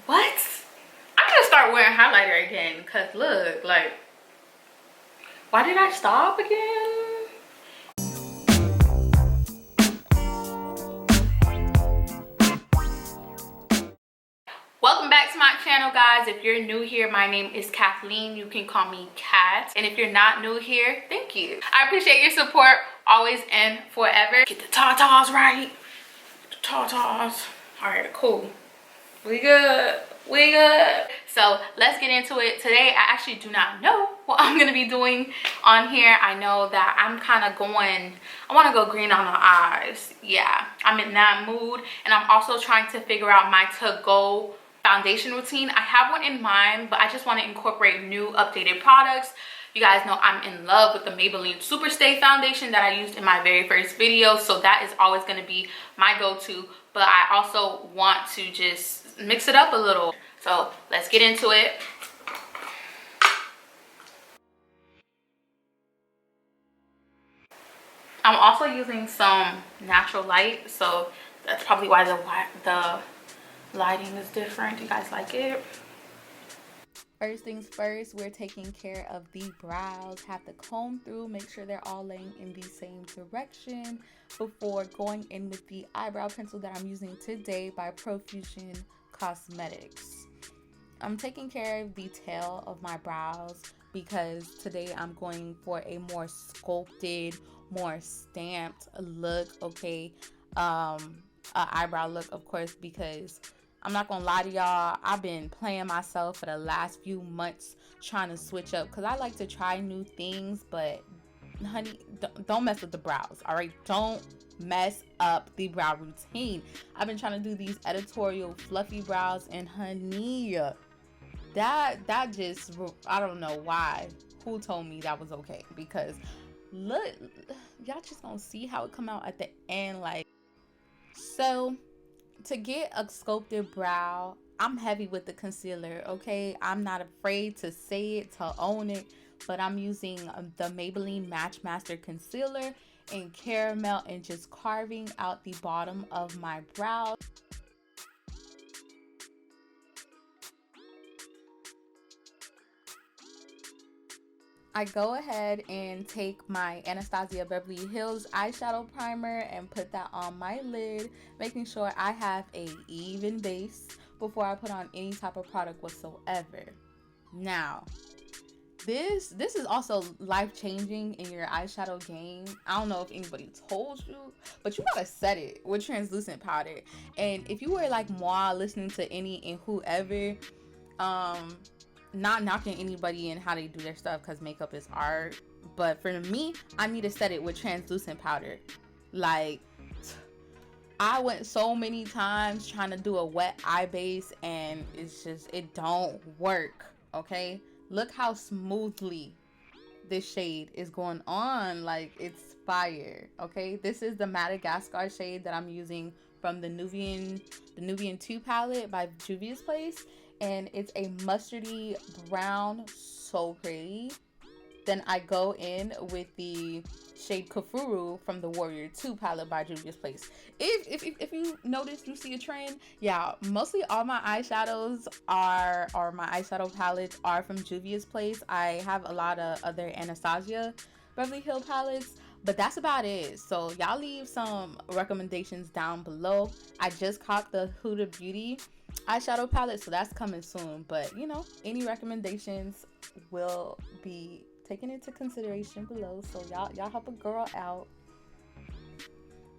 What? I'm gonna start wearing highlighter again because look, like, why did I stop again? Welcome back to my channel, guys. If you're new here, my name is Kathleen. You can call me Kat. And if you're not new here, thank you. I appreciate your support always and forever. Get the tatas right. The tatas. All right, cool. We good. We good. So let's get into it. Today, I actually do not know what I'm gonna be doing on here. I know that I'm kind of going, I want to go green on the eyes. Yeah, I'm in that mood. And I'm also trying to figure out my to-go foundation routine. I have one in mind, but I just want to incorporate new updated products. You guys know I'm in love with the Maybelline Superstay foundation that I used in my very first video, so that is always going to be my go-to, but I also want to just mix it up a little. So let's get into it. I'm also using some natural light, so that's probably why the lighting is different. You guys like it? First things first, we're taking care of the brows. Have to comb through, make sure they're all laying in the same direction before going in with the eyebrow pencil that I'm using today by Profusion Cosmetics. I'm taking care of the tail of my brows because today I'm going for a more sculpted, more stamped look, okay? Eyebrow look, of course, because I'm not gonna lie to y'all, I've been playing myself for the last few months trying to switch up because I like to try new things, but honey, don't mess with the brows, all right? Don't mess up the brow routine. I've been trying to do these editorial fluffy brows, and honey, that just, I don't know why, who told me that was okay, because look, y'all just gonna see how it come out at the end. Like, so to get a sculpted brow, I'm heavy with the concealer, okay? I'm not afraid to say it, to own it, but I'm using the Maybelline Match Master Concealer in Caramel and just carving out the bottom of my brow. I go ahead and take my Anastasia Beverly Hills eyeshadow primer and put that on my lid, making sure I have a even base before I put on any type of product whatsoever. Now, this is also life-changing in your eyeshadow game. I don't know if anybody told you, but you gotta set it with translucent powder. And if you were like moi listening to any and whoever, not knocking anybody in how they do their stuff because makeup is art, but for me, I need to set it with translucent powder. Like, I went so many times trying to do a wet eye base and it's just, it don't work, okay? Look how smoothly this shade is going on. Like, it's fire, okay? This is the Madagascar shade that I'm using from the Nubian 2 palette by Juvias Place, and it's a mustardy brown, so pretty. Then I go in with the shade Kafuru from the Warrior 2 palette by Juvias Place. If you notice, you see a trend, yeah, mostly all my eyeshadows or my eyeshadow palettes are from Juvias Place. I have a lot of other Anastasia Beverly Hills palettes, but that's about it. So y'all leave some recommendations down below. I just caught the Huda Beauty eyeshadow palette, so that's coming soon, but you know, any recommendations will be taken into consideration below, so y'all help a girl out.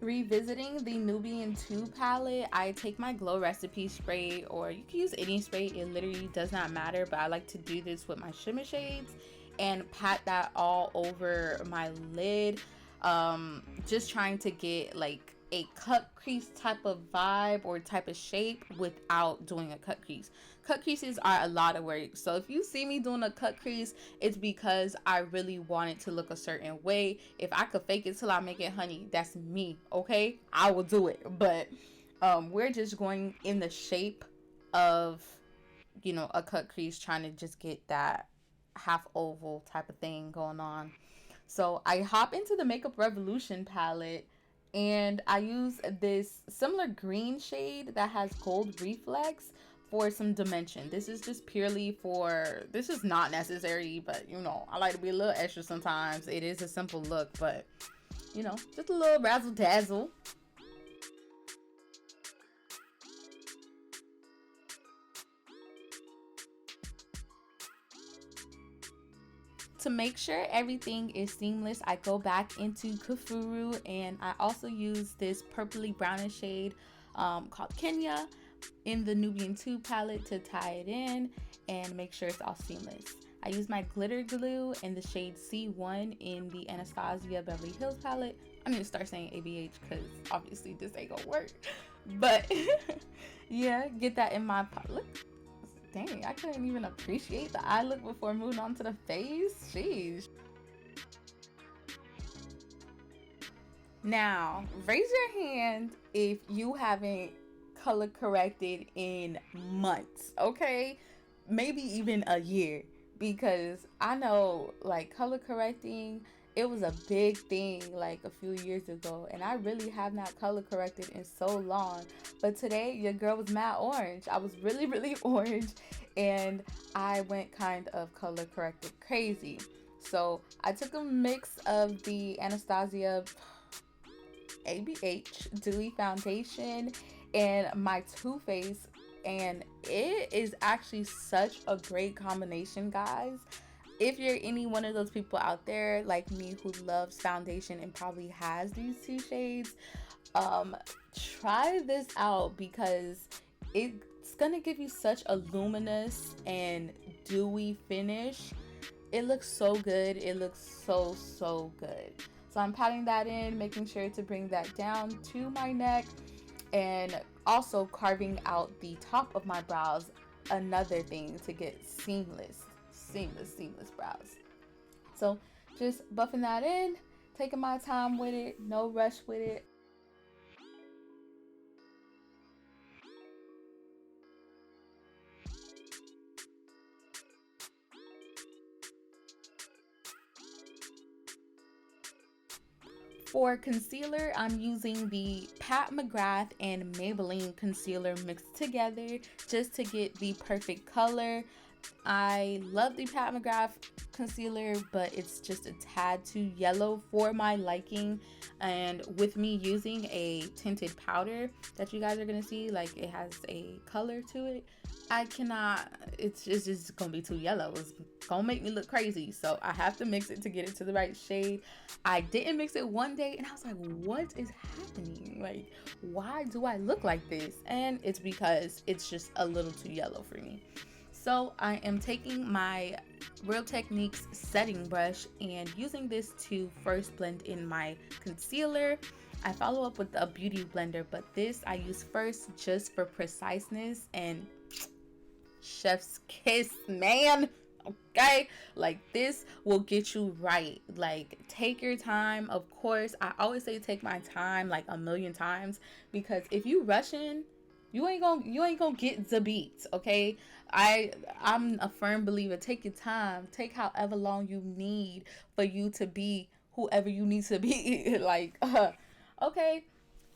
Revisiting the Nubian 2 palette, I take my Glow Recipe spray, or you can use any spray, it literally does not matter, but I like to do this with my shimmer shades and pat that all over my lid, just trying to get like a cut crease type of vibe or type of shape without doing a cut crease. Cut creases are a lot of work, so if you see me doing a cut crease, it's because I really want it to look a certain way. If I could fake it till I make it, honey, that's me, okay? I will do it, but we're just going in the shape of, you know, a cut crease, trying to just get that half oval type of thing going on. So I hop into the Makeup Revolution palette and I use this similar green shade that has gold reflex, for some dimension. This is just purely for, this is not necessary, but you know, I like to be a little extra sometimes. It is a simple look, but you know, just a little razzle dazzle. To make sure everything is seamless, I go back into Kafuru, and I also use this purpley brownish shade called Kenya in the Nubian 2 palette to tie it in and make sure it's all seamless. I use my glitter glue in the shade C1 in the Anastasia Beverly Hills palette. I need to start saying ABH because obviously this ain't gonna work. But yeah, get that in my pot. Look, dang, I couldn't even appreciate the eye look before moving on to the face. Jeez. Now, raise your hand if you haven't color corrected in months, okay? Maybe even a year, because I know like color correcting, it was a big thing like a few years ago, and I really have not color corrected in so long. But today your girl was mad orange. I was really orange, and I went kind of color corrected crazy. So I took a mix of the Anastasia ABH Dewy Foundation and my Too Faced, and it is actually such a great combination, guys. If you're any one of those people out there like me who loves foundation and probably has these two shades, try this out because it's gonna give you such a luminous and dewy finish. It looks so good. It looks so good. So I'm patting that in, making sure to bring that down to my neck, and also carving out the top of my brows. Another thing to get seamless brows. So just buffing that in, taking my time with it, no rush with it. For concealer, I'm using the Pat McGrath and Maybelline concealer mixed together just to get the perfect color. I love the Pat McGrath concealer, but it's just a tad too yellow for my liking. And with me using a tinted powder that you guys are gonna see, like it has a color to it, I cannot, it's just gonna be too yellow. It's gonna make me look crazy. So I have to mix it to get it to the right shade. I didn't mix it one day and I was like, what is happening? Like, why do I look like this? And it's because it's just a little too yellow for me. So I am taking my Real Techniques setting brush and using this to first blend in my concealer. I follow up with a beauty blender, but this I use first just for preciseness and chef's kiss, man. Okay, like this will get you right. Like, take your time. Of course, I always say take my time like a million times, because if you rushing, you ain't gonna get the beats. Okay, I'm a firm believer. Take your time. Take however long you need for you to be whoever you need to be. Like, okay,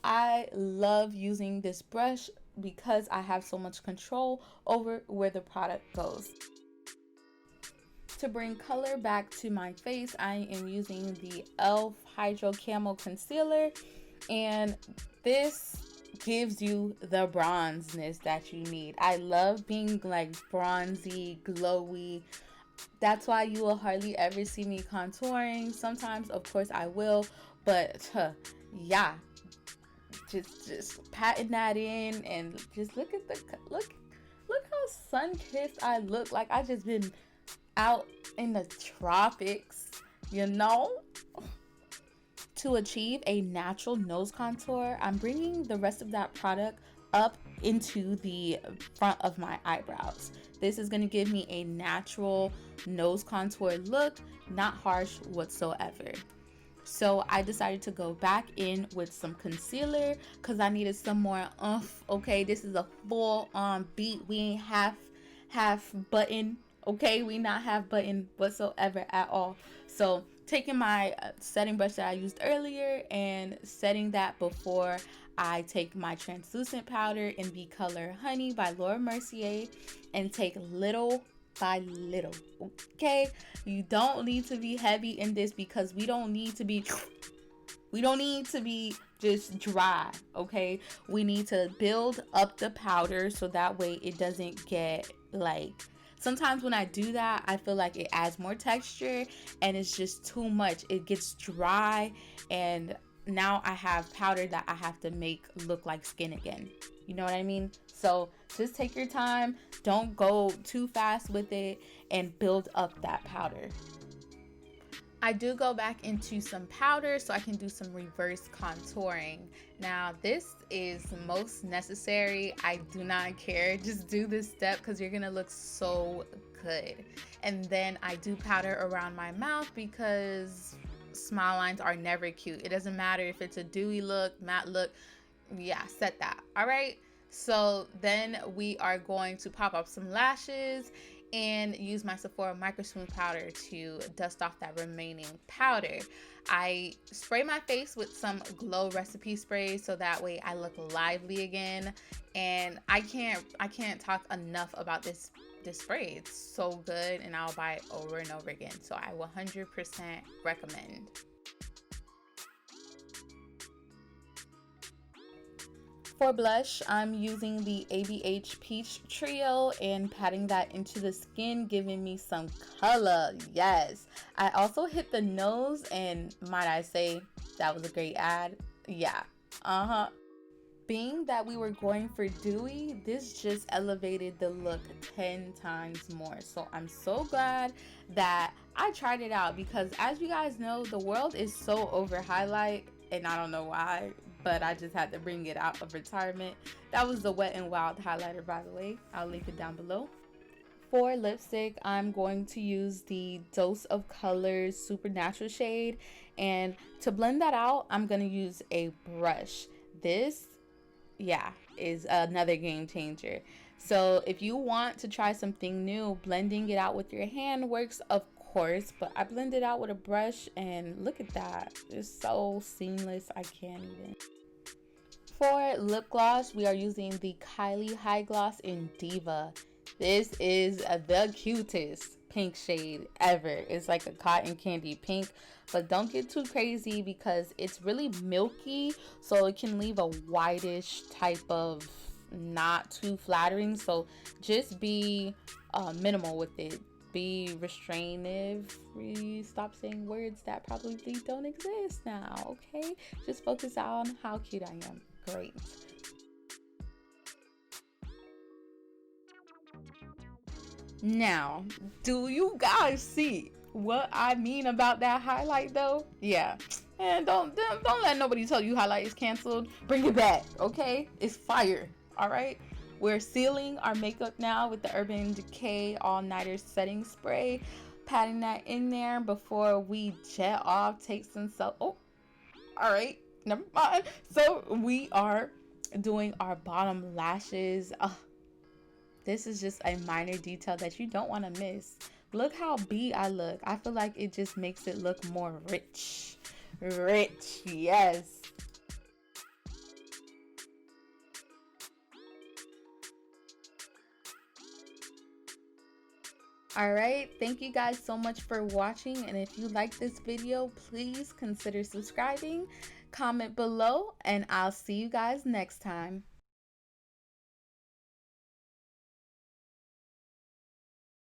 I love using this brush because I have so much control over where the product goes. To bring color back to my face, I am using the e.l.f. Hydro Camo Concealer, and this gives you the bronzeness that you need. I love being like bronzy, glowy. That's why you will hardly ever see me contouring. Sometimes, of course, I will, but yeah, just patting that in, and just look at the look how sun-kissed I look. Like I just been out in the tropics, you know? To achieve a natural nose contour, I'm bringing the rest of that product up into the front of my eyebrows. This is going to give me a natural nose contour look, not harsh whatsoever. So I decided to go back in with some concealer because I needed some more oomph. Okay, this is a full on beat. We ain't half button. Okay, we not half button whatsoever at all. So taking my setting brush that I used earlier and setting that before I take my translucent powder in the color Honey by Laura Mercier and take little by little, okay? You don't need to be heavy in this because we don't need to be just dry, okay? We need to build up the powder so that way it doesn't get like, sometimes when I do that, I feel like it adds more texture and it's just too much. It gets dry and now I have powder that I have to make look like skin again. You know what I mean? So just take your time. Don't go too fast with it and build up that powder. I do go back into some powder so I can do some reverse contouring. Now this is most necessary. I do not care. Just do this step because you're gonna look so good. And then I do powder around my mouth because smile lines are never cute. It doesn't matter if it's a dewy look, matte look. Yeah, set that. All right. So then we are going to pop up some lashes and use my Sephora MicroSmooth powder to dust off that remaining powder. I spray my face with some Glow recipe spray so that way I look lively again. And I can't talk enough about this spray. It's so good and I'll buy it over and over again. So I 100% recommend. For blush, I'm using the ABH Peach Trio and patting that into the skin, giving me some color. Yes. I also hit the nose and might I say that was a great ad. Yeah. Being that we were going for dewy, this just elevated the look 10 times more. So I'm so glad that I tried it out because as you guys know, the world is so over highlight and I don't know why, but I just had to bring it out of retirement. That was the Wet n Wild highlighter, by the way. I'll link it down below. For lipstick, I'm going to use the Dose of Colors Supernatural shade, and to blend that out, I'm going to use a brush. This, yeah, is another game changer. So if you want to try something new, blending it out with your hand works, of course, but I blend it out with a brush and look at that. It's so seamless, I can't even. For lip gloss, we are using the Kylie High Gloss in Diva. This is the cutest pink shade ever. It's like a cotton candy pink, but don't get too crazy because it's really milky, so it can leave a whitish type of not too flattering. So just be minimal with it. Be restrainive. Stop saying words that probably don't exist now, okay? Just focus on how cute I am. Great. Now, do you guys see what I mean about that highlight though? Yeah. And don't let nobody tell you highlight is canceled. Bring it back, okay? It's fire. All right. We're sealing our makeup now with the Urban Decay All Nighter Setting Spray. Patting that in there before we jet off. Take some all right. Never mind. So we are doing our bottom lashes. This is just a minor detail that you don't want to miss. Look how B I look. I feel like it just makes it look more rich. Rich, yes. Alright, thank you guys so much for watching, and if you like this video, please consider subscribing, comment below, and I'll see you guys next time.